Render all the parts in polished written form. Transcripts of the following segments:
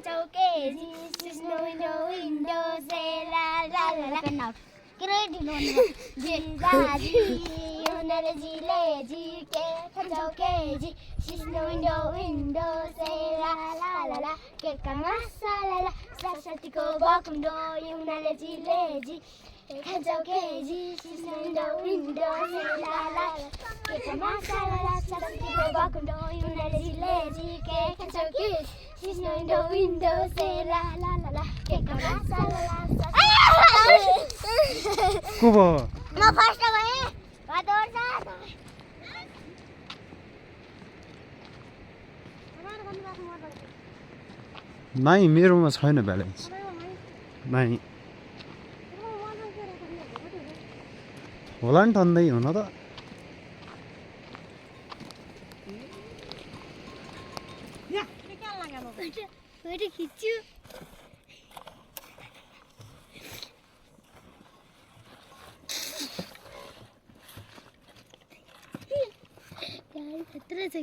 catch cages, she's no window, say la la la la. Pen out. Great, you know. Jilaji, jilaji, catch cages, she's no window, say la la la la. Masala, Sashatiko, welcome door, you know, jilaji. Catch cages, she's no window, say la la la. Masala, Sashatiko, welcome door, you know, jilaji. Catch cages. She's no in the window, say la la la la. Kubo. No first away. नाइ मेरोमा छैन balance नाइ होला नि ठन्दै हुन त Where खिच्छु गाडी खतरा छ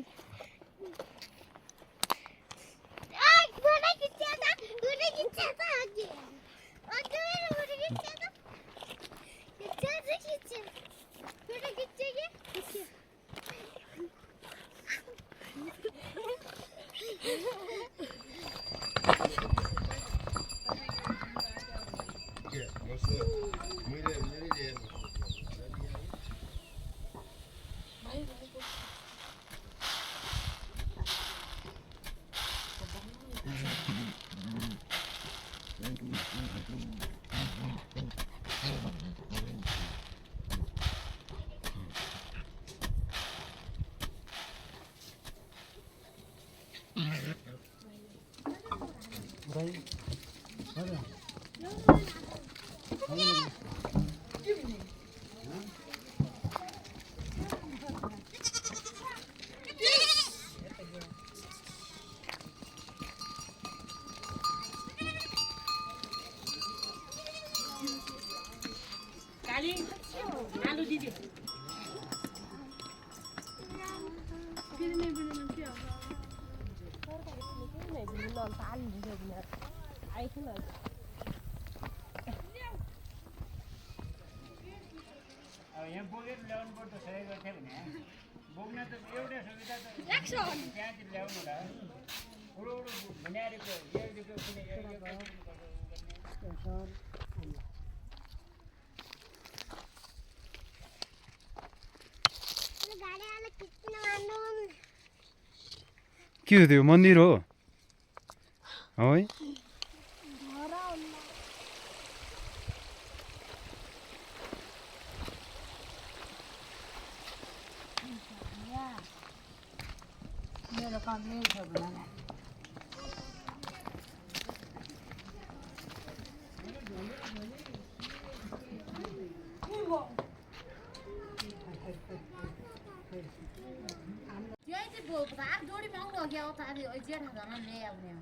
आलु दिदी यहाँ बोकेर ल्याउनु पर्छ सही गर्थ्यो भने बोक्न त एउटै सुविधा त त्यहाँतिर ल्याउनु होला उडो भुनियारेको एउटैको कुनै के हो त्यो मन्दिर हो है मेरो कम्प्लेन छ बनाना जोडी पाउनु हो क्या त अनि जेठा झन् ल्याए आउने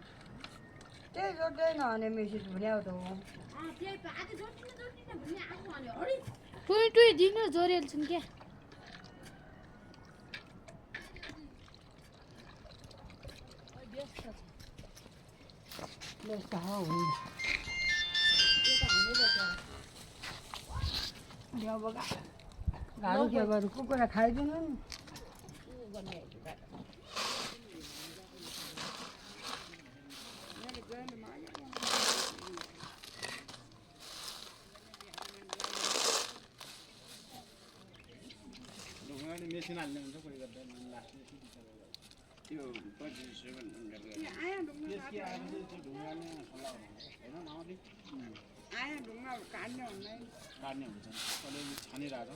त्यही जोड्दै नहुने मेसेज भुल्याउ त हो त्यही आधी जोड्दिन भुल्या आफू अनि हरि टुई दिनु जोरेल छन् के व्यस्त हो हुनु अब गाडी के गर्नु कुकुरा खाइदिनु नि मेसिन हाल्ने हुन्छ कोही गर्दा त्यो काट्ने हुन्छ अलिअलि छानिरहेको